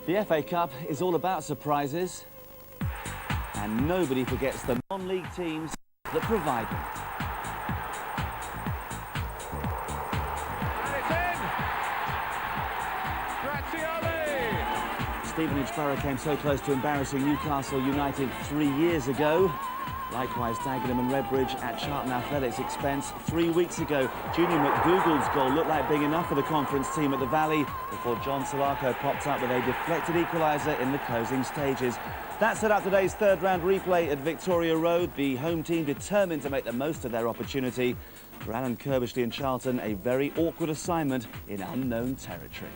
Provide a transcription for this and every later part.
The FA Cup is all about surprises, and nobody forgets the non-league teams that provide them. And it's in! Grazioli! Stevenage Borough came so close to embarrassing Newcastle United 3 years ago. Likewise, Dagenham and Redbridge at Charlton Athletics' expense 3 weeks ago. Junior McDougall's goal looked like being enough for the conference team at the Valley before John Solako popped up with a deflected equaliser in the closing stages. That set up today's third-round replay at Victoria Road. The home team determined to make the most of their opportunity. For Alan Kirbishley and Charlton, a very awkward assignment in unknown territory.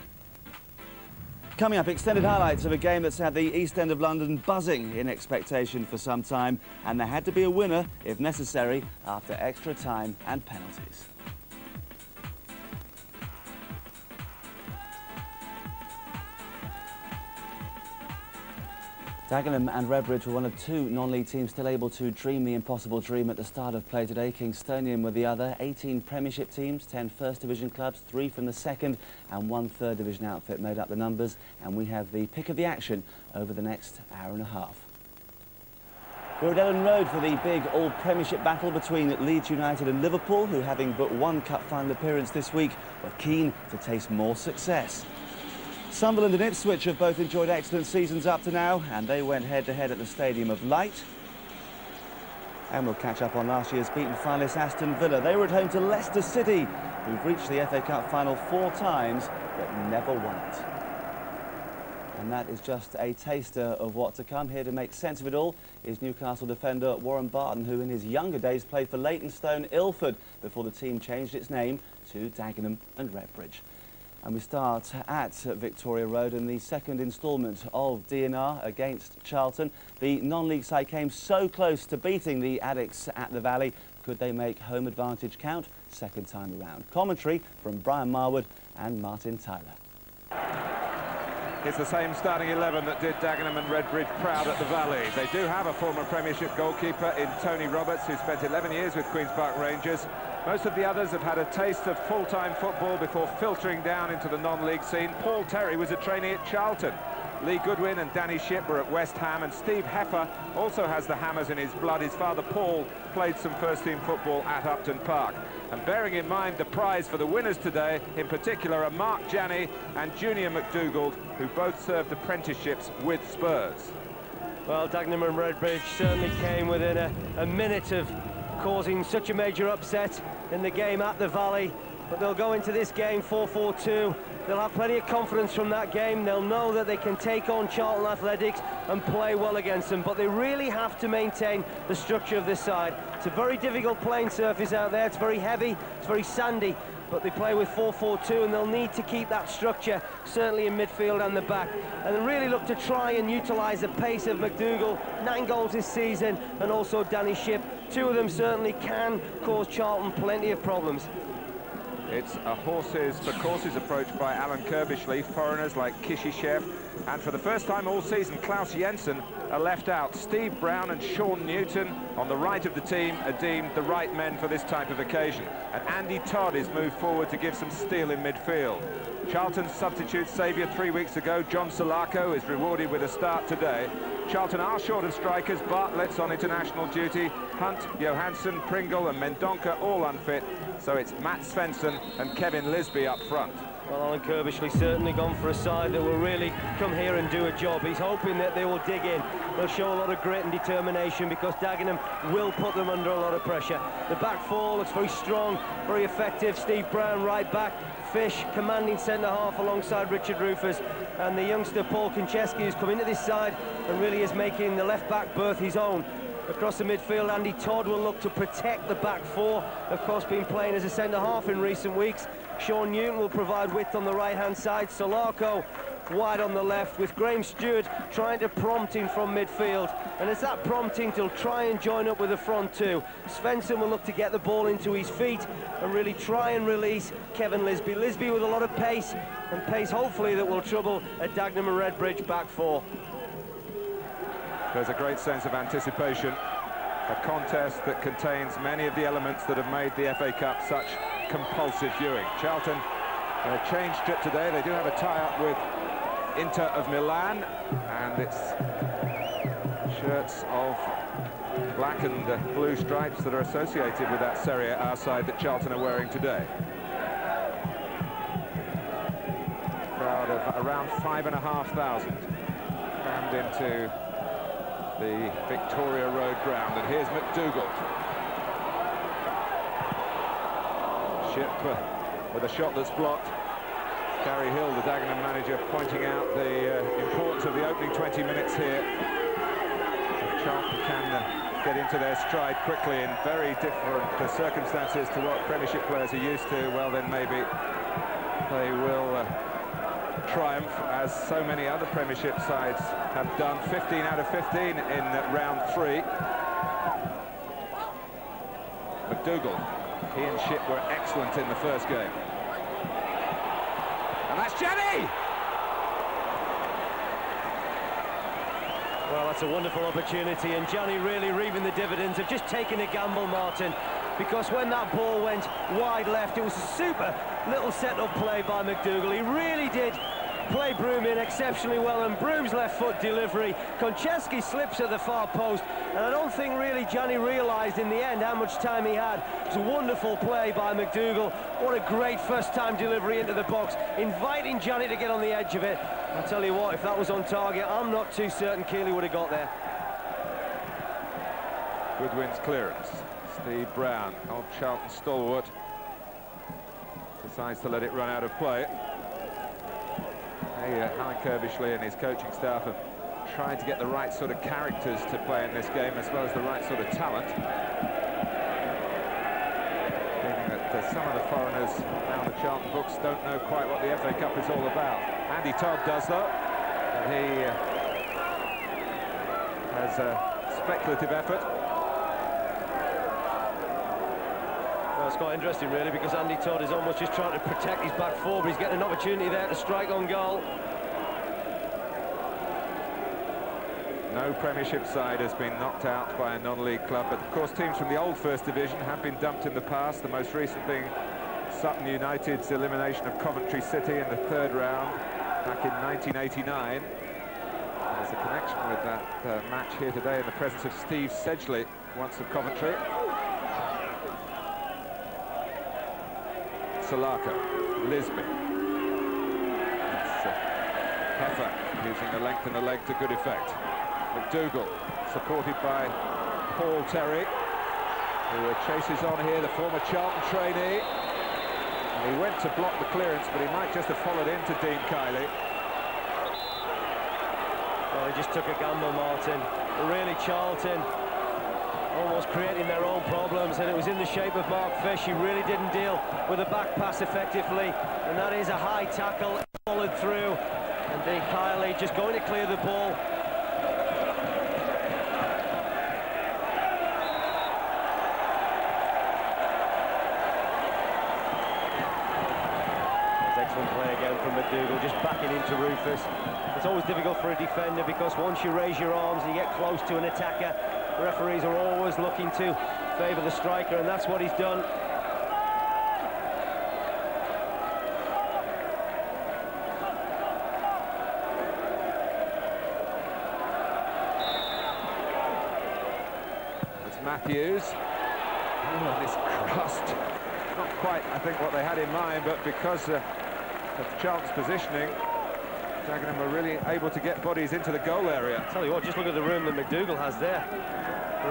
Coming up, extended highlights of a game that's had the East End of London buzzing in expectation for some time, and there had to be a winner, if necessary, after extra time and penalties. Dagenham and Redbridge were one of two non-league teams still able to dream the impossible dream at the start of play today. Kingstonian were the other. 18 Premiership teams, 10 First Division clubs, 3 from the Second and 1 Third Division outfit made up the numbers. And we have the pick of the action over the next hour and a half. We're at Ellen Road for the big all-Premiership battle between Leeds United and Liverpool, who, having but one cup final appearance this week, were keen to taste more success. Sunderland and Ipswich have both enjoyed excellent seasons up to now, and they went head-to-head at the Stadium of Light. And we'll catch up on last year's beaten finalists Aston Villa. They were at home to Leicester City, who've reached the FA Cup final 4 times, but never won it. And that is just a taster of what to come. Here to make sense of it all is Newcastle defender Warren Barton, who in his younger days played for Leytonstone Ilford before the team changed its name to Dagenham and Redbridge. And we start at Victoria Road in the second instalment of DNR against Charlton. The non-league side came so close to beating the Addicts at the Valley. Could they make home advantage count second time around? Commentary from Brian Marwood and Martin Tyler. It's the same starting 11 that did Dagenham and Redbridge proud at the Valley. They do have a former Premiership goalkeeper in Tony Roberts, who spent 11 years with Queen's Park Rangers. Most of the others have had a taste of full-time football before filtering down into the non-league scene. Paul Terry was a trainee at Charlton. Lee Goodwin and Danny Shipp were at West Ham, and Steve Heffer also has the Hammers in his blood. His father Paul played some first-team football at Upton Park. And bearing in mind the prize for the winners today, in particular are Mark Janney and Junior McDougall, who both served apprenticeships with Spurs. Well, Dagenham and Redbridge certainly came within a minute of causing such a major upset in the game at the Valley, but they'll go into this game 4-4-2. They'll have plenty of confidence from that game. They'll know that they can take on Charlton Athletics and play well against them, but they really have to maintain the structure of this side. It's a very difficult playing surface out there. It's very heavy, it's very sandy, but they play with 4-4-2, and they'll need to keep that structure, certainly in midfield and the back. And they really look to try and utilise the pace of McDougall, 9 goals this season, and also Danny Shipp. 2 of them certainly can cause Charlton plenty of problems. It's a horses-for-courses approach by Alan Kirbishley. Foreigners like Kishishev, and for the first time all season, Klaus Jensen are left out. Steve Brown and Sean Newton on the right of the team are deemed the right men for this type of occasion. And Andy Todd is moved forward to give some steel in midfield. Charlton's substitute saviour 3 weeks ago, John Solako, is rewarded with a start today. Charlton are short of strikers. Bartlett's on international duty. Hunt, Johansson, Pringle and Mendonca all unfit. So it's Matt Svensson and Kevin Lisby up front. Well, Alan Kirbishley certainly gone for a side that will really come here and do a job. He's hoping that they will dig in. They'll show a lot of grit and determination because Dagenham will put them under a lot of pressure. The back four looks very strong, very effective. Steve Brown right back. Fish commanding centre-half alongside Richard Rufus, and the youngster Paul Konchesky, who's come into this side and really is making the left-back berth his own. Across the midfield, Andy Todd will look to protect the back four, of course been playing as a centre-half in recent weeks. Sean Newton will provide width on the right-hand side. Solako wide on the left, with Graham Stewart trying to prompt him from midfield, and as that prompting, he'll try and join up with the front two. Svensson will look to get the ball into his feet and really try and release Kevin Lisby. Lisby with a lot of pace, and pace hopefully that will trouble a Dagenham and Redbridge back four. There's a great sense of anticipation, a contest that contains many of the elements that have made the FA Cup such compulsive viewing. Charlton changed it today. They do have a tie-up with Inter of Milan, and it's shirts of black and blue stripes that are associated with that Serie A side that Charlton are wearing today. Crowd of around 5,500 crammed into the Victoria Road ground, and here's McDougall. Ship with a shot that's blocked. Gary Hill, the Dagenham manager, pointing out the importance of the opening 20 minutes here. If Charlton can get into their stride quickly in very different circumstances to what Premiership players are used to, well then maybe they will triumph, as so many other Premiership sides have done. 15 out of 15 in round 3. McDougall, he and Ship were excellent in the first game. And that's Jenny! Well, that's a wonderful opportunity, and Johnny really reaping the dividends of just taking a gamble, Martin, because when that ball went wide left, it was a super little set-up play by McDougall. He really did play Broom in exceptionally well, and Broom's left foot delivery. Konchesky slips at the far post, and I don't think really Johnny realised in the end how much time he had. It was a wonderful play by McDougall. What a great first-time delivery into the box, inviting Johnny to get on the edge of it. I'll tell you what, if that was on target, I'm not too certain Keeley would have got there. Goodwin's clearance. Steve Brown, old Charlton stalwart, decides to let it run out of play. Alan Kirbishley and his coaching staff have tried to get the right sort of characters to play in this game, as well as the right sort of talent. Thinking that some of the foreigners down the Charlton books don't know quite what the FA Cup is all about. Andy Todd does, though. And he has a speculative effort. Well, it's quite interesting, really, because Andy Todd is almost just trying to protect his back four, but he's getting an opportunity there to strike on goal. No Premiership side has been knocked out by a non-league club, but of course teams from the old First Division have been dumped in the past, the most recent being Sutton United's elimination of Coventry City in the third round back in 1989. There's a connection with that match here today in the presence of Steve Sedgley, once of Coventry. Salako, Lisby. Heffer using the length and the leg to good effect. McDougall, supported by Paul Terry, who chases on here, the former Charlton trainee. And he went to block the clearance, but he might just have followed into Dean Kiley. Well, he just took a gamble, Martin. But really, Charlton almost creating their own problems, and it was in the shape of Mark Fish. He really didn't deal with a back pass effectively, and that is a high tackle, followed through, and Dean Kiley just going to clear the ball. Excellent play again from McDougall, just backing into Rufus. It's always difficult for a defender, because once you raise your arms and you get close to an attacker, referees are always looking to favour the striker, and that's what he's done. It's Matthews. Oh, this crossed. Not quite, I think, what they had in mind, but because of Charlton's positioning, Dagenham were really able to get bodies into the goal area. Tell you what, just look at the room that McDougall has there.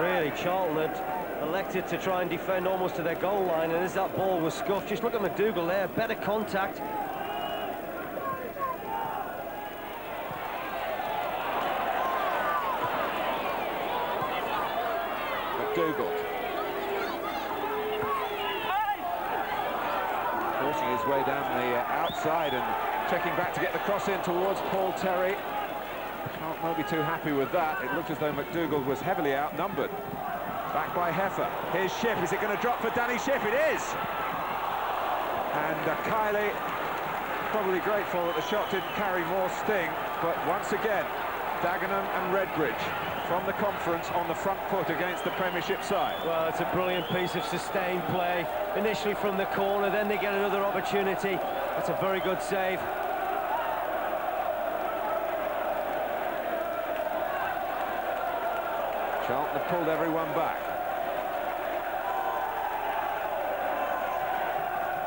Really, Charlton had elected to try and defend almost to their goal line, and as that ball was scuffed, just look at McDougall there, better contact. McDougall. Forcing his way down the outside and checking back to get the cross in towards Paul Terry. Charlton won't be too happy with that. It looked as though McDougall was heavily outnumbered. Back by Heffer. Here's Ship. Is it going to drop for Danny Ship? It is! And Kiley probably grateful that the shot didn't carry more sting, but once again, Dagenham and Redbridge from the conference on the front foot against the Premiership side. Well, it's a brilliant piece of sustained play. Initially from the corner, then they get another opportunity. That's a very good save. Charlton have pulled everyone back.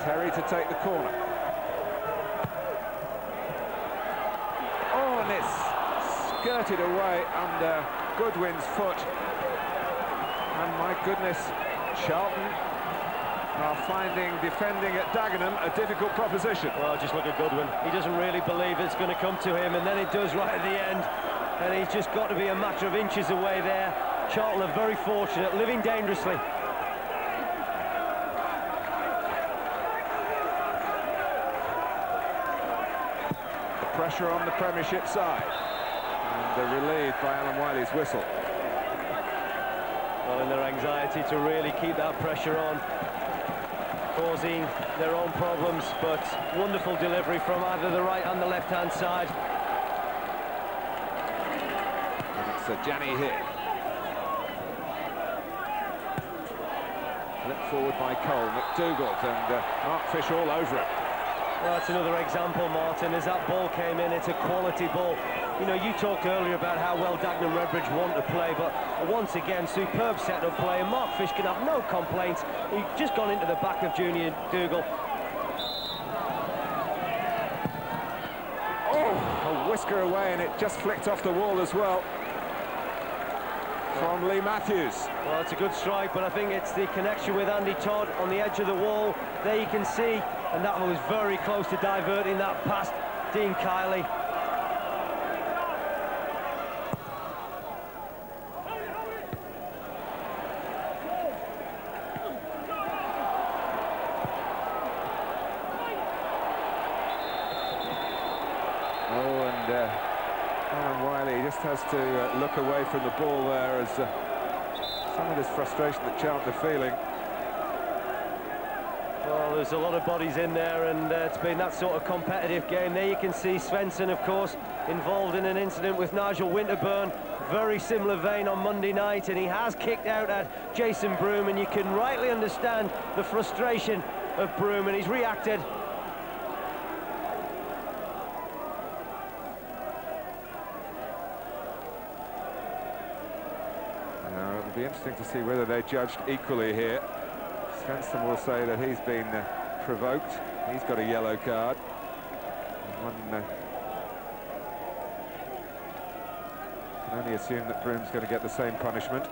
Terry to take the corner. Oh, and it's skirted away under Goodwin's foot. And my goodness, Charlton are finding defending at Dagenham a difficult proposition. Well, just look at Goodwin. He doesn't really believe it's going to come to him, and then it does right at the end. And he's just got to be a matter of inches away there. Charlton are very fortunate, living dangerously. The pressure on the Premiership side. And they're relieved by Alan Wiley's whistle. Well, in their anxiety to really keep that pressure on, causing their own problems, but wonderful delivery from either the right and the left-hand side. And it's Janny here. Flipped forward by Cole, McDougall, and Mark Fish all over it. Well, that's another example, Martin, as that ball came in. It's a quality ball. You know, you talked earlier about how well Dagenham Redbridge want to play, but once again, superb set-up play, and Mark Fish can have no complaints. He's just gone into the back of Junior Dougal. Oh, a whisker away, and it just flicked off the wall as well. From Lee Matthews. Well, it's a good strike, but I think it's the connection with Andy Todd on the edge of the wall. There you can see, and that was very close to diverting that past Dean Kiley. Oh, and Alan Wiley just has to look away from the ball there as some of this frustration that Charlton are feeling. Well, there's a lot of bodies in there, and it's been that sort of competitive game. There you can see Svensson, of course, involved in an incident with Nigel Winterburn. Very similar vein on Monday night, and he has kicked out at Jason Broom, and you can rightly understand the frustration of Broom, and he's reacted. Now, it'll be interesting to see whether they're judged equally here. Svensson will say that he's been provoked. He's got a yellow card. One can only assume that Broom's going to get the same punishment.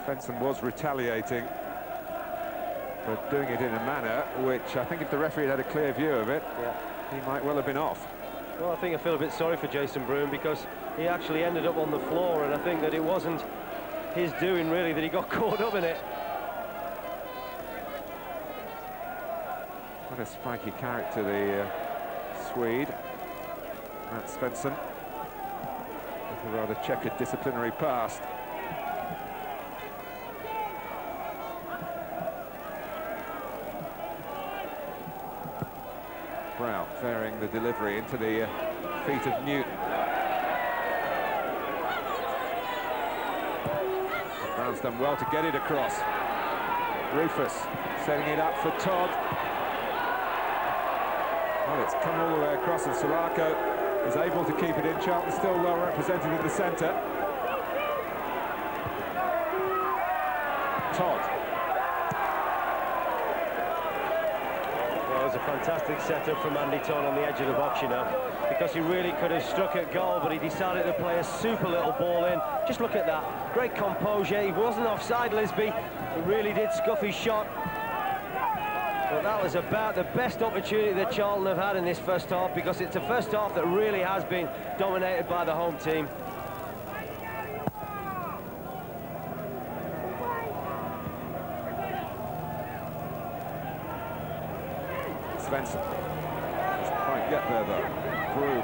Svensson was retaliating, but doing it in a manner which I think if the referee had a clear view of it, he might well have been off. Well, I think I feel a bit sorry for Jason Broom because he actually ended up on the floor, and I think that it wasn't his doing really that he got caught up in it. What a spiky character, the Swede, Matt Svensson, with a rather checkered disciplinary past. Brown varying the delivery into the feet of Newton. Brown's done well to get it across. Rufus setting it up for Todd. Well, it's come all the way across, and Solarco is able to keep it in. Charlton still well represented in the centre. Todd. Well, it was a fantastic setup from Andy Todd on the edge of the box, you know, because he really could have struck at goal, but he decided to play a super little ball in. Just look at that. Great composure. He wasn't offside, Lisby. He really did scuff his shot. But that was about the best opportunity that Charlton have had in this first half, because it's a first half that really has been dominated by the home team. Svensson doesn't quite get there though. Broom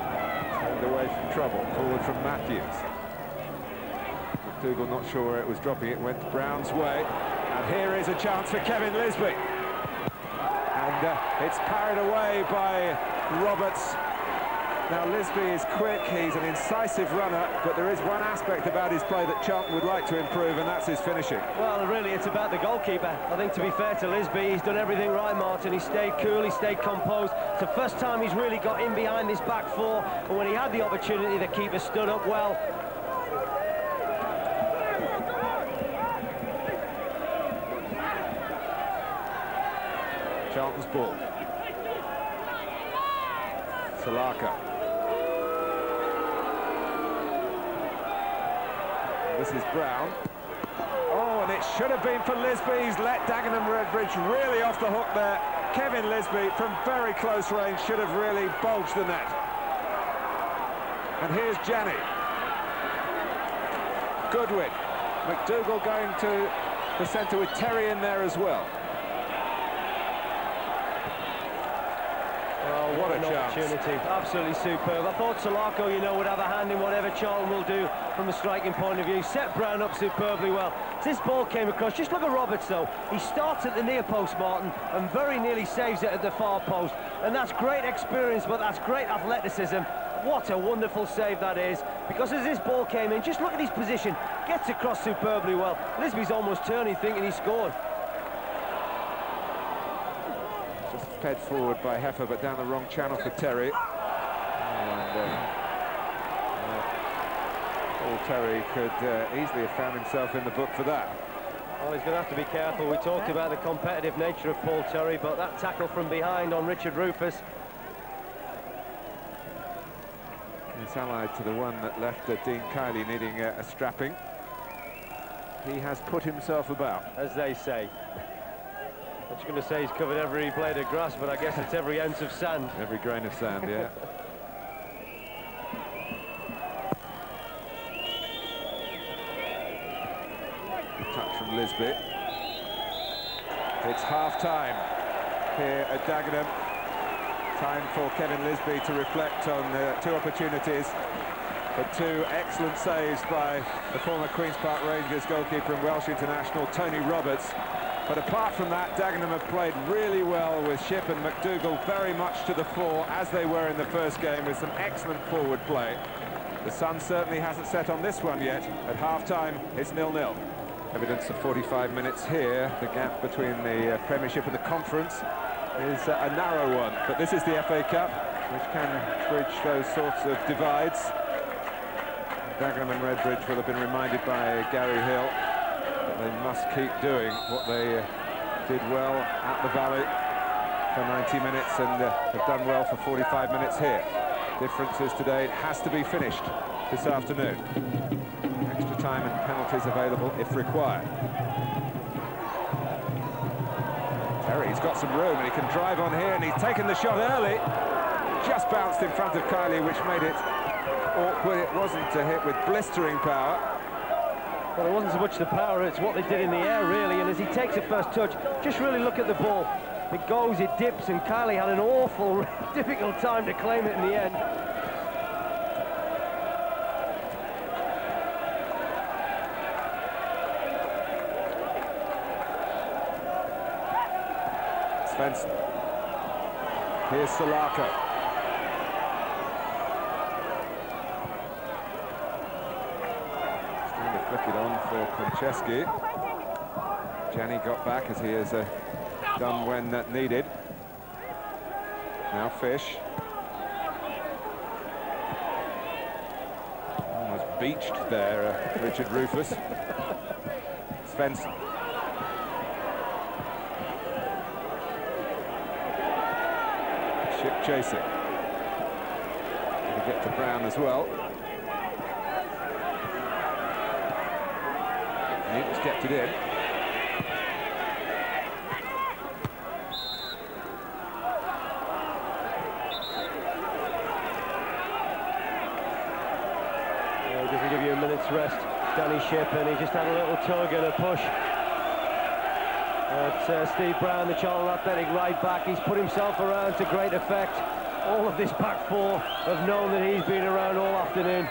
turned away from trouble. Forward from Matthews. McDougall not sure where it was dropping. It went Brown's way. And here is a chance for Kevin Lisby. And it's parried away by Roberts. Now Lisby is quick, he's an incisive runner, but there is one aspect about his play that Charlton would like to improve, and that's his finishing. Well, really, it's about the goalkeeper. I think, to be fair to Lisby, he's done everything right, Martin. He stayed cool, he stayed composed. It's the first time he's really got in behind this back four, and when he had the opportunity, the keeper stood up well. ball. Salaka. This is Brown. Oh, and it should have been for Lisby. He's let Dagenham Redbridge really off the hook there. Kevin Lisby, from very close range, should have really bulged the net. And here's Jani. Goodwin. McDougall going to the centre with Terry in there as well. Oh, what an opportunity. Absolutely superb. I thought Salako, you know, would have a hand in whatever Charlton will do from a striking point of view. Set Brown up superbly well. As this ball came across, just look at Roberts, though. He starts at the near post, Martin, and very nearly saves it at the far post. And that's great experience, but that's great athleticism. What a wonderful save that is, because as this ball came in, just look at his position. Gets across superbly well. Lisby's almost turning, thinking he scored. Just fed forward by Heffer, but down the wrong channel for Terry. And Paul Terry could easily have found himself in the book for that. Well, he's going to have to be careful. We talked about the competitive nature of Paul Terry, but that tackle from behind on Richard Rufus. It's allied to the one that left Dean Kiley needing a strapping. He has put himself about, as they say. I was going to say he's covered every blade of grass, but I guess it's every ounce of sand. Every grain of sand, yeah. Touch from Lisby. It's half-time here at Dagenham. Time for Kevin Lisby to reflect on two opportunities, but two excellent saves by the former Queen's Park Rangers goalkeeper and Welsh international Tony Roberts. But apart from that, Dagenham have played really well, with Shipp and McDougall very much to the fore, as they were in the first game, with some excellent forward play. The sun certainly hasn't set on this one yet. At half-time, it's 0-0. Evidence of 45 minutes here. The gap between the Premiership and the Conference is a narrow one, but this is the FA Cup, which can bridge those sorts of divides. Dagenham and Redbridge will have been reminded by Gary Hill that they must keep doing what they did well at the Valley for 90 minutes and have done well for 45 minutes here. Difference is today it has to be finished this afternoon. Extra time and penalties available if required. Terry's got some room and he can drive on here, and he's taken the shot early. Just bounced in front of Kiley, which made it awkward. It wasn't a hit with blistering power. Well, it wasn't so much the power, it's what they did in the air, really. And as he takes a first touch, just really look at the ball. It goes, it dips, and Kiley had an awful, difficult time to claim it in the end. Svensson. Here's Salako. Trying to flick it on for Konchesky. Jani got back, as he has done when needed. Now Fish. Almost beached there, Richard Rufus. Svensson. Shipp chasing. Gonna get to Brown as well. Newton's kept it in. He doesn't give you a minute's rest, Danny Shipp, and he just had a little tug and a push. Steve Brown, the Charlton athletic right back, he's put himself around to great effect. All of this back four have known that he's been around all afternoon.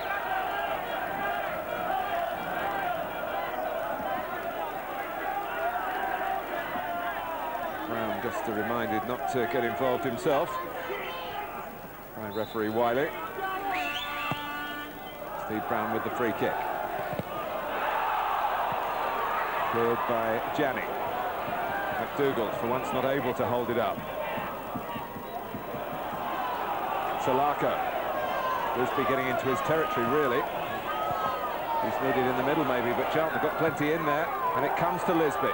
Brown just reminded not to get involved himself by referee Wiley. Steve Brown with the free kick. Cleared by Jani. McDougall, for once, not able to hold it up. Salako. Lisby getting into his territory, really. He's needed in the middle, maybe, but Charlton have got plenty in there, and it comes to Lisby.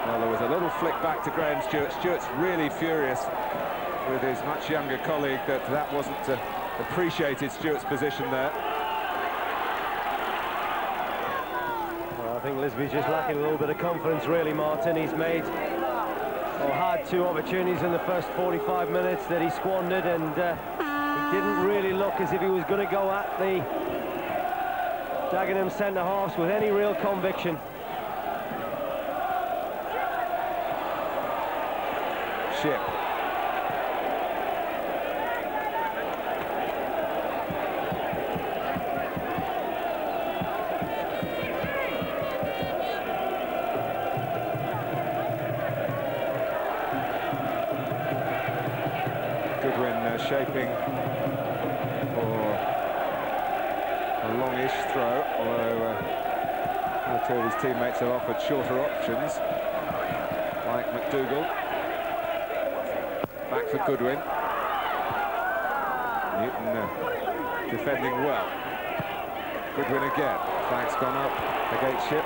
Well, there was a little flick back to Graham Stewart. Stewart's really furious with his much younger colleague that wasn't appreciated, Stewart's position there. Well, I think Lisby's just lacking a little bit of confidence, really, Martin. He's made, or had 2 opportunities in the first 45 minutes that he squandered, and he didn't really look as if he was going to go at the Dagenham centre-halves with any real conviction. Ship. Goodwin shaping for a longish throw, although one or two of his teammates have offered shorter options, like McDougall. Back for Goodwin. Newton defending well. Goodwin again. Flag's gone up against Ship.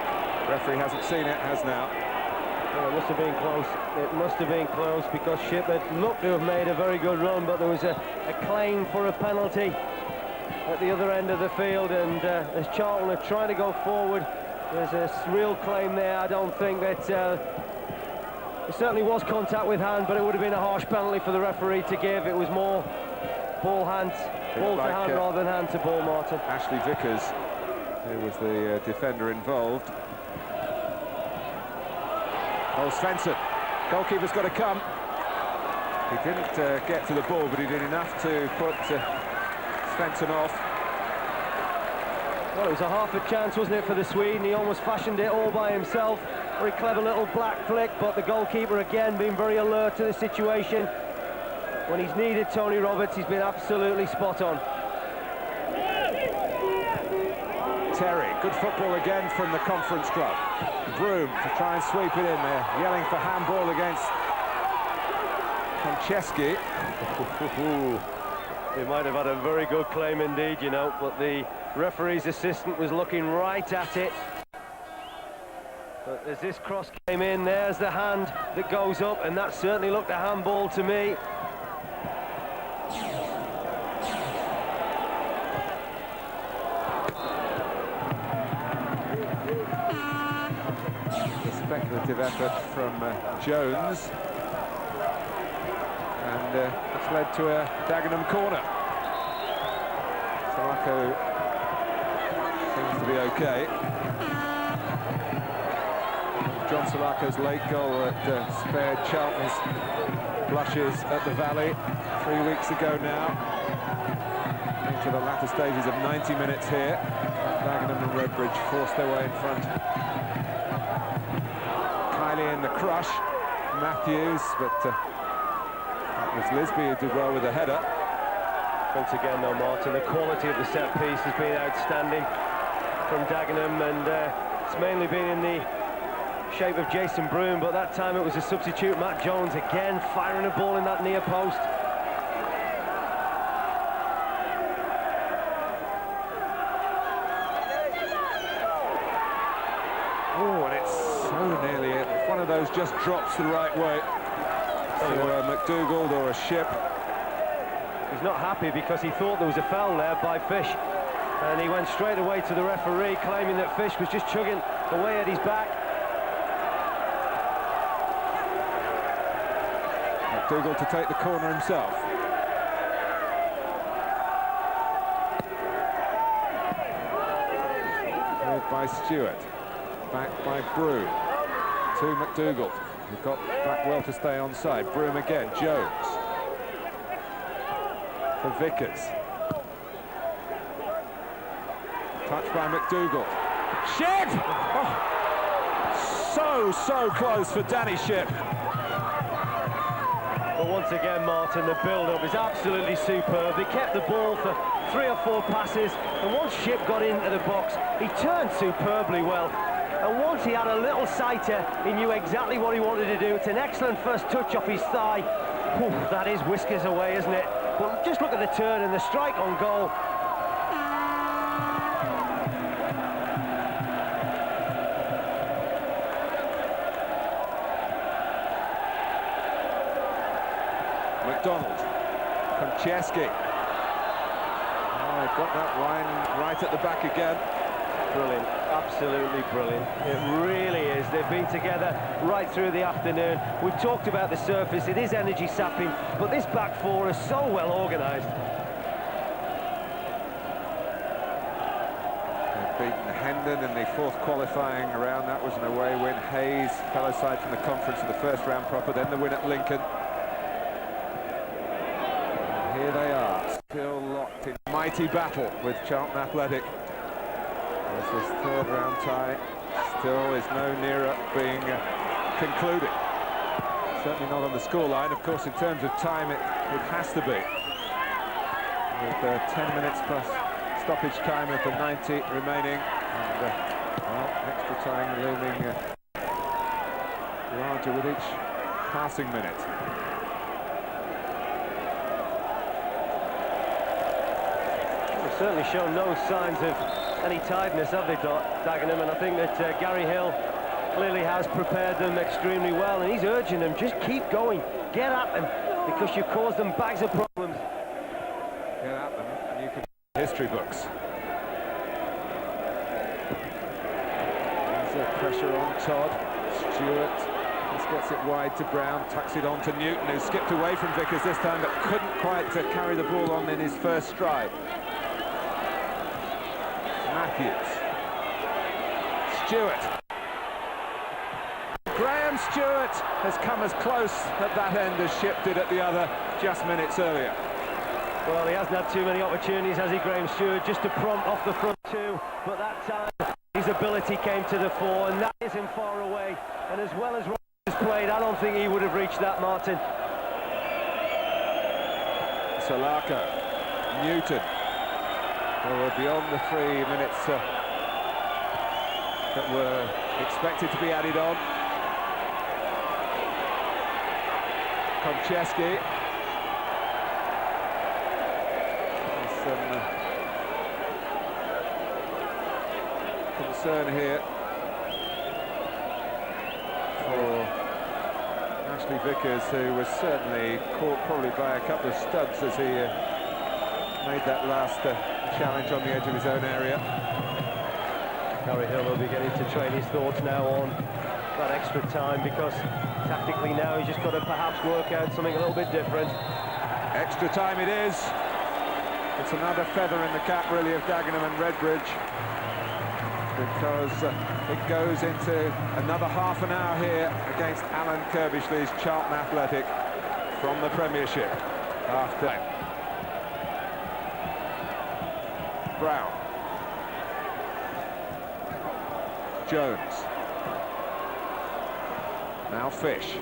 Referee hasn't seen it, has now. Well, it must have been close. It must have been close because Ship had looked to have made a very good run, but there was a claim for a penalty at the other end of the field, and as Charlton are trying to go forward, there's a real claim there. I don't think that there certainly was contact with hand, but it would have been a harsh penalty for the referee to give. It was more ball to hand rather than hand to ball, Martin. Ashley Vickers, who was the defender involved. Oh, Svensson. Goalkeeper's got to come. He didn't get to the ball, but he did enough to put Svensson off. Well, it was a half a chance, wasn't it, for the Swede, and he almost fashioned it all by himself. Very clever little black flick, but the goalkeeper again being very alert to the situation. When he's needed Tony Roberts, he's been absolutely spot on. Terry, good football again from the Conference Club. Broom to try and sweep it in there, yelling for handball against Konchesky. He might have had a very good claim indeed, you know, but the referee's assistant was looking right at it. But as this cross came in, there's the hand that goes up, and that certainly looked a handball to me. Speculative effort from Jones, and it's led to a Dagenham corner. Salako seems to be okay. John Salako's late goal that spared Charlton's blushes at the Valley 3 weeks ago now. Into the latter stages of 90 minutes here. Dagenham and Redbridge forced their way in front. In the crush, Matthews, but it was Lisby who did well with the header. Once again though, Martin, the quality of the set piece has been outstanding from Dagenham, and it's mainly been in the shape of Jason Broom, but that time it was a substitute, Matt Jones, again firing a ball in that near post. Oh, and it's so nearly it. If one of those just drops the right way to a McDougall or a Ship. He's not happy because he thought there was a foul there by Fish, and he went straight away to the referee claiming that Fish was just chugging away at his back. McDougall to take the corner himself. Moved by Stewart. Back by Broom to McDougall, who got back well to stay onside. Broom again, Jones for Vickers. Touched by McDougall. Ship! Oh, so close for Danny Ship. But once again, Martin, the build-up is absolutely superb. They kept the ball for 3 or 4 passes, and once Ship got into the box, he turned superbly well. And once he had a little sighter, he knew exactly what he wanted to do. It's an excellent first touch off his thigh. Whew, that is whiskers away, isn't it? But just look at the turn and the strike on goal. McDonald. Konchesky. Oh, got that line right at the back again. Brilliant, absolutely brilliant. It really is. They've been together right through the afternoon. We've talked about the surface, it is energy sapping, but this back four is so well organised. They've beaten Hendon in the fourth qualifying round. That was an away win. Hayes, fellow side from the conference in the first round proper, then the win at Lincoln. And here they are, still locked in mighty battle with Charlton Athletic. As this third round tie still is no nearer being concluded. Certainly not on the scoreline. Of course, in terms of time, it has to be. With 10 minutes plus stoppage time of the 90 remaining. And, well, extra time looming larger with each passing minute. They've certainly shown no signs of any tiredness, have they, Dagenham? And I think that Gary Hill clearly has prepared them extremely well, and he's urging them, just keep going, get at them, because you caused them bags of problems. Get at them, and you can history books. There's pressure on Todd. Stewart just gets it wide to Brown, tucks it on to Newton, who skipped away from Vickers this time, but couldn't quite carry the ball on in his first stride. Matthews. Stewart. Graham Stewart has come as close at that end as Shipp did at the other just minutes earlier. Well, he hasn't had too many opportunities, has he, Graham Stewart, just to prompt off the front two, but that time his ability came to the fore, and that isn't far away. And as well as Rogers played, I don't think he would have reached that, Martin. Salako. Newton. Well, we're beyond the 3 minutes that were expected to be added on. Konchesky. There's some concern here for Ashley Vickers, who was certainly caught probably by a couple of studs as he made that last challenge on the edge of his own area. Gary Hill will be getting to train his thoughts now on that extra time, because tactically now he's just got to perhaps work out something a little bit different. Extra time it is. It's another feather in the cap, really, of Dagenham and Redbridge, because it goes into another half an hour here against Alan Kirbishley's Charlton Athletic from the Premiership. Half time. Brown. Jones. Now Fish.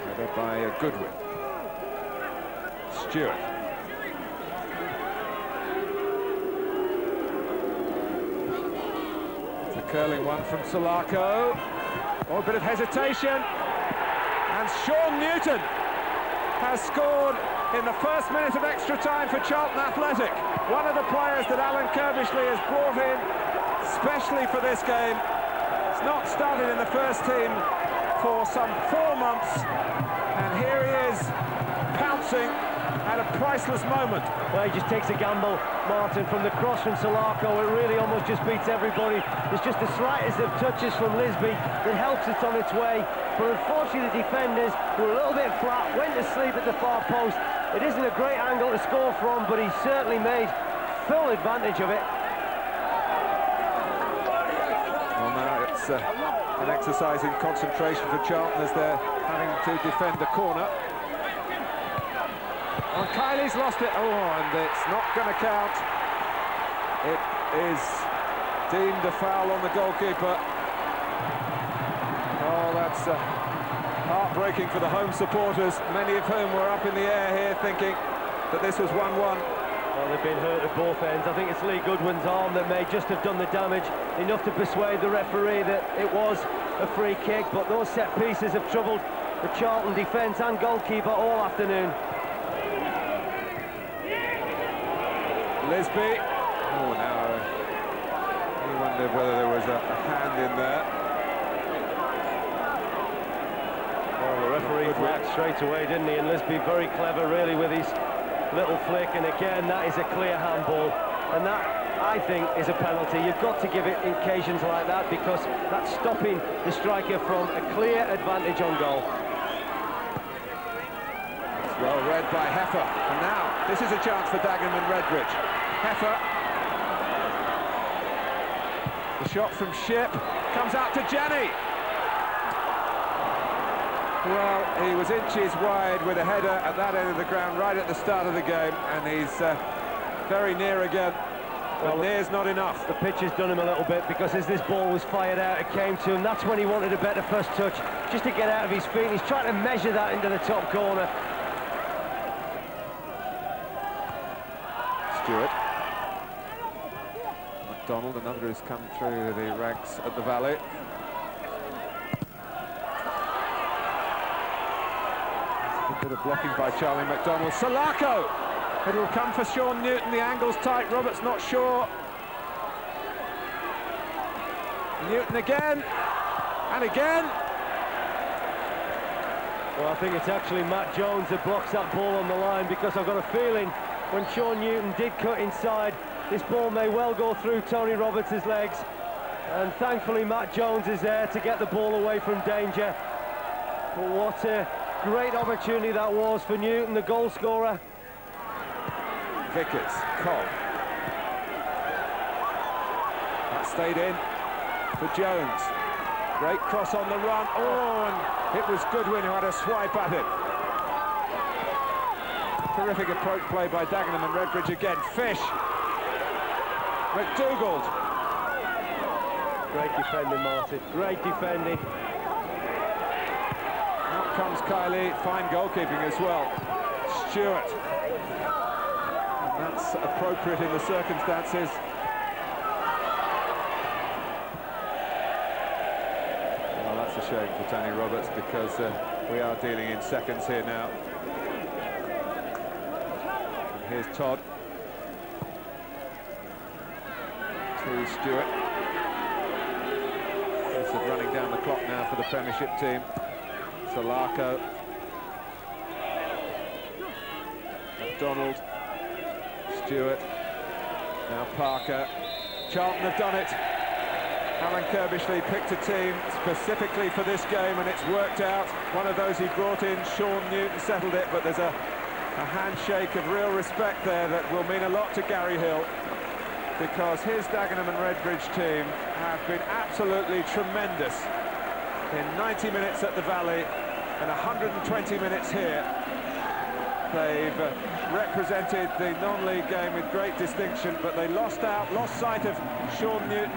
Headed by Goodwin. Stewart. It's a curling one from Salako. Oh, a bit of hesitation, and Sean Newton has scored in the first minute of extra time for Charlton Athletic. One of the players that Alan Kirbishley has brought in especially for this game. It's not started in the first team for some 4 months, and here he is pouncing at a priceless moment. Well, he just takes a gamble, Martin, from the cross from Salako. It really almost just beats everybody. It's just the slightest of touches from Lisby that helps it on its way. But unfortunately, the defenders were a little bit flat, went to sleep at the far post. It isn't a great angle to score from, but he certainly made full advantage of it. Well, now it's an exercise in concentration for Charlton as they're having to defend the corner. Oh, Kiley's lost it. Oh, and it's not going to count. It is deemed a foul on the goalkeeper. Oh, that's heartbreaking for the home supporters, many of whom were up in the air here thinking that this was 1-1. Well, they've been hurt at both ends. I think it's Lee Goodwin's arm that may just have done the damage, enough to persuade the referee that it was a free kick, but those set pieces have troubled the Charlton defence and goalkeeper all afternoon. Lisby. Oh, now wondered whether there was a hand in there. Well, the referee flagged straight away, didn't he? And Lisby very clever, really, with his little flick. And again, that is a clear handball. And that, I think, is a penalty. You've got to give it in occasions like that, because that's stopping the striker from a clear advantage on goal. It's well read by Heffer. And now, this is a chance for Dagenham and Redbridge. Heffer. The shot from Ship comes out to Jenny. Well, he was inches wide with a header at that end of the ground right at the start of the game, and he's very near again, but near's not enough. The pitch has done him a little bit, because as this ball was fired out, it came to him. That's when he wanted a better first touch, just to get out of his feet. He's trying to measure that into the top corner. Stewart. McDonald, another who's come through the ranks at the Valley. A bit of blocking by Charlie McDonald. Salako! It'll come for Sean Newton. The angle's tight. Roberts not sure. Newton again. And again. Well, I think it's actually Matt Jones that blocks that ball on the line, because I've got a feeling when Sean Newton did cut inside, this ball may well go through Tony Roberts' legs. And thankfully Matt Jones is there to get the ball away from danger. But what a great opportunity that was for Newton, the goal scorer. Vickers, Cobb. That stayed in for Jones. Great cross on the run. Oh, and it was Goodwin who had a swipe at it. Terrific approach play by Dagenham and Redbridge again. Fish. McDougald. Great defending, Martin. Great defending. Out comes Kiley. Fine goalkeeping as well. Stewart. And that's appropriate in the circumstances. Well, that's a shame for Tony Roberts, because we are dealing in seconds here now. And here's Todd. To Stewart. This is running down the clock now for the Premiership team. Salako. McDonald. Stewart. Now Parker. Charlton have done it. Alan Kirbishley picked a team specifically for this game, and it's worked out. One of those he brought in, Sean Newton, settled it, but there's a handshake of real respect there that will mean a lot to Gary Hill, because his Dagenham and Redbridge team have been absolutely tremendous in 90 minutes at the Valley and 120 minutes here. They've represented the non-league game with great distinction, but they lost sight of Sean Newton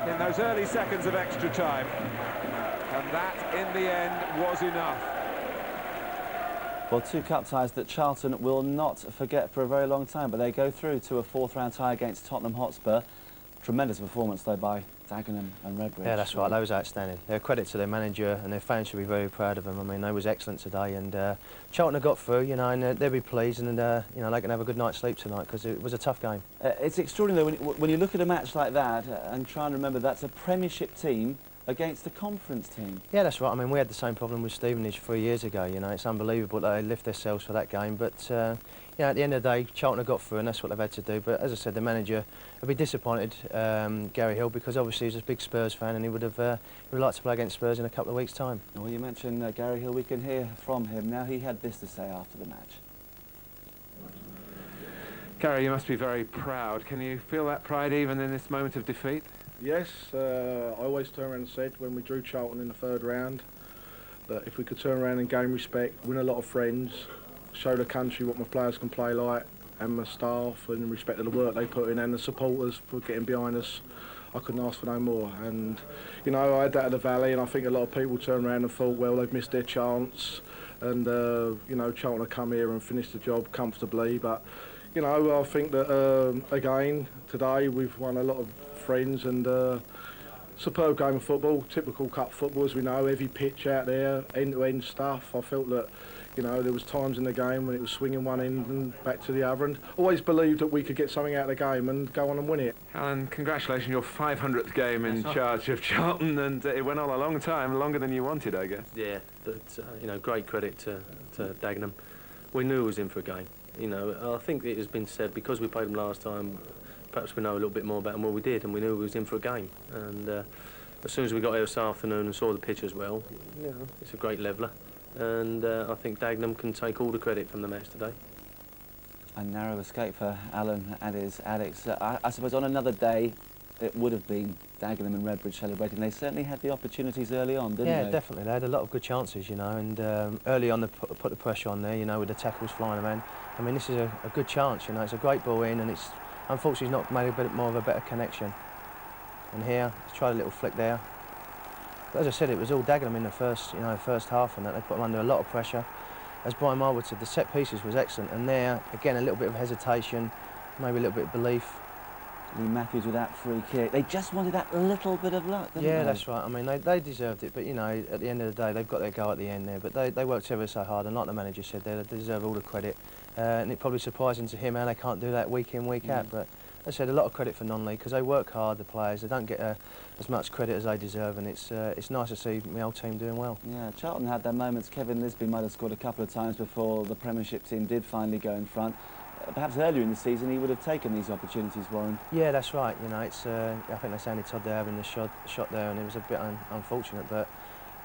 in those early seconds of extra time, and that in the end was enough. Well, two cup ties that Charlton will not forget for a very long time, but they go through to a fourth-round tie against Tottenham Hotspur. Tremendous performance, though, by Dagenham and Redbridge. Yeah, that's right. That was outstanding. They're a credit to their manager, and their fans should be very proud of them. I mean, they was excellent today, and Charlton have got through, you know, and they'll be pleased, and you know, they can have a good night's sleep tonight, because it was a tough game. It's extraordinary, though, when you look at a match like that and try and remember that's a Premiership team against a conference team. Yeah, that's right. I mean, we had the same problem with Stevenage 3 years ago. You know, it's unbelievable that they lift themselves for that game. But you know, at the end of the day, Charlton have got through, and that's what they've had to do. But as I said, the manager will be disappointed, Gary Hill, because obviously he's a big Spurs fan, and he would like to play against Spurs in a couple of weeks' time. Well, you mentioned Gary Hill. We can hear from him now. He had this to say after the match. Gary, you must be very proud. Can you feel that pride even in this moment of defeat? Yes, I always turned around and said when we drew Charlton in the third round that if we could turn around and gain respect, win a lot of friends, show the country what my players can play like, and my staff, and respect of the work they put in, and the supporters for getting behind us, I couldn't ask for no more. And you know, I had that at the Valley, and I think a lot of people turned around and thought, well, they've missed their chance, and you know, Charlton have come here and finished the job comfortably. But you know, I think that again today we've won a lot of friends, and superb game of football, typical cup football as we know, heavy pitch out there, end-to-end stuff. I felt that, You know, there was times in the game when it was swinging one end and back to the other, and always believed that we could get something out of the game and go on and win it. Alan, congratulations, your 500th game in charge of Charlton, and it went on a long time, longer than you wanted, I guess. Yeah, but you know, great credit to Dagenham. We knew it was in for a game. You know, I think it has been said, because we played them last time, perhaps we know a little bit more about them. Well, we did, and we knew it was in for a game. And as soon as we got here this afternoon and saw the pitch as well, you know, it's a great leveller. And I think Dagenham can take all the credit from the match today. A narrow escape for Alan and his Addicts. I suppose on another day it would have been Dagenham and Redbridge celebrating. They certainly had the opportunities early on, didn't they? Yeah, definitely. They had a lot of good chances, you know, and early on they put the pressure on there, you know, with the tackles flying around. I mean, this is a good chance, you know. It's a great ball in, and it's unfortunately not made a bit more of a better connection. And here, he's tried a little flick there. But as I said, it was all Dagenham in the first half, and that they put them under a lot of pressure. As Brian Marwood said, the set pieces was excellent, and there again a little bit of hesitation, maybe a little bit of belief. Lee Matthews with that free kick. They just wanted that little bit of luck, didn't they? Yeah, that's right. I mean, they deserved it, but you know, at the end of the day, they've got their go at the end there. But they worked ever so hard, and like the manager said, they deserve all the credit. And it's probably surprising to him how they can't do that week in, week out. But as I said, a lot of credit for non-league, because they work hard, the players. They don't get as much credit as they deserve, and it's nice to see my old team doing well. Yeah, Charlton had their moments. Kevin Lisby might have scored a couple of times before the Premiership team did finally go in front. Perhaps earlier in the season he would have taken these opportunities, Warren. Yeah, that's right. You know, it's I think they sounded Todd there having the shot there, and it was a bit unfortunate. But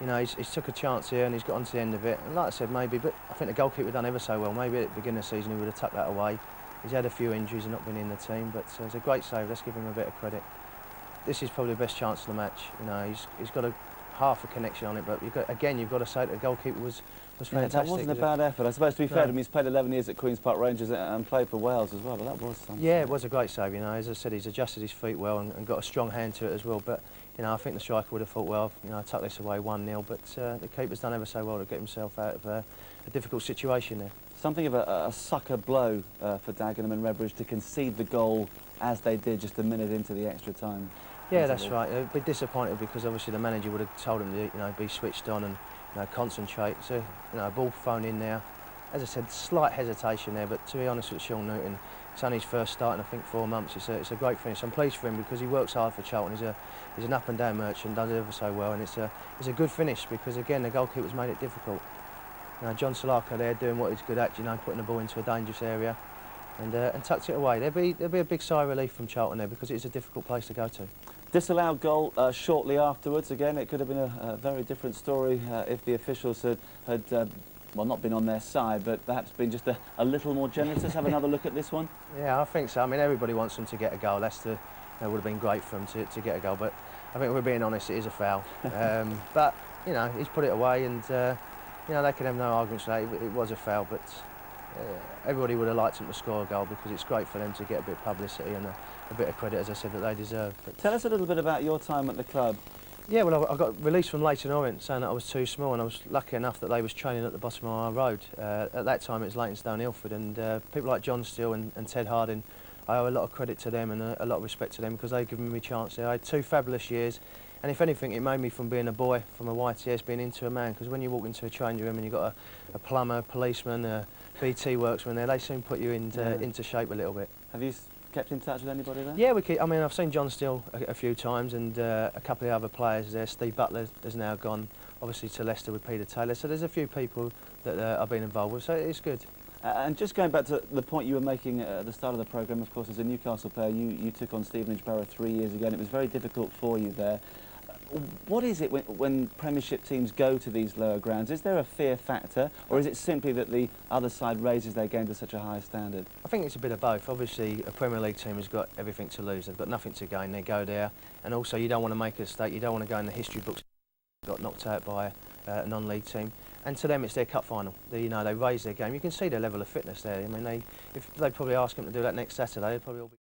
you know, he's took a chance here and he's got on to the end of it. And like I said, maybe, but I think the goalkeeper done ever so well. Maybe at the beginning of the season he would have tucked that away. He's had a few injuries and not been in the team, but it's a great save. Let's give him a bit of credit. This is probably the best chance of the match. You know, he's got half a connection on it, but you've got to say that the goalkeeper was fantastic. That wasn't a bad effort. I suppose, to be fair to him, he's played 11 years at Queen's Park Rangers and played for Wales as well, but that was something. Yeah, it was a great save, you know. As I said, he's adjusted his feet well and got a strong hand to it as well, but, you know, I think the striker would have thought, well, you know, I tuck this away 1-0, but the keeper's done ever so well to get himself out of a difficult situation there. Something of a sucker blow for Dagenham and Redbridge to concede the goal as they did just a minute into the extra time. Yeah, that's right. They'd be disappointed because obviously the manager would have told them to, you know, be switched on and, you know, concentrate. So, you know, ball thrown in there. As I said, slight hesitation there, but to be honest with Sean Newton, it's only his first start in, I think, 4 months. It's a great finish. I'm pleased for him because he works hard for Charlton. He's an up and down merchant, does it ever so well, and it's a good finish because again the goalkeeper's made it difficult. You know, John Salaka there doing what he's good at, you know, putting the ball into a dangerous area, and tucked it away. There'll be a big sigh of relief from Charlton there because it's a difficult place to go to. Disallowed goal shortly afterwards. Again, it could have been a very different story if the officials had well, not been on their side, but perhaps been just a little more generous. Let's have another look at this one. Yeah, I think so. I mean, everybody wants them to get a goal. That would have been great for them to get a goal, but I think we're being honest, it is a foul. But, you know, he's put it away, and, you know, they can have no arguments for that. It was a foul, but everybody would have liked them to score a goal because it's great for them to get a bit of publicity and a bit of credit, as I said, that they deserve. But tell us a little bit about your time at the club. Yeah, well, I got released from Leighton Orient saying that I was too small, and I was lucky enough that they was training at the bottom of our road. At that time it was Leightonstone Ilford, and people like John Steele and Ted Harding, I owe a lot of credit to them and a lot of respect to them because they've given me a chance there. I had 2 fabulous years, and if anything it made me from being a boy from a YTS being into a man, because when you walk into a changing room and you've got a plumber, a policeman, a BT worksman there, they soon put you into shape a little bit. Have you kept in touch with anybody there? Yeah, we keep. I mean, I've seen John Steele a few times, and a couple of other players there. Steve Butler has now gone, obviously, to Leicester with Peter Taylor. So there's a few people that I've been involved with. So it's good. And just going back to the point you were making at the start of the programme, of course, as a Newcastle player, you took on Stevenage Borough 3 years ago, and it was very difficult for you there. What is it when Premiership teams go to these lower grounds? Is there a fear factor, or is it simply that the other side raises their game to such a high standard? I think it's a bit of both. Obviously, a Premier League team has got everything to lose. They've got nothing to gain. They go there, and also you don't want to make a mistake. You don't want to go in the history books. Got knocked out by a non-league team, and to them it's their cup final. You know, they raise their game. You can see their level of fitness there. I mean, if they probably ask them to do that next Saturday, they'd probably all be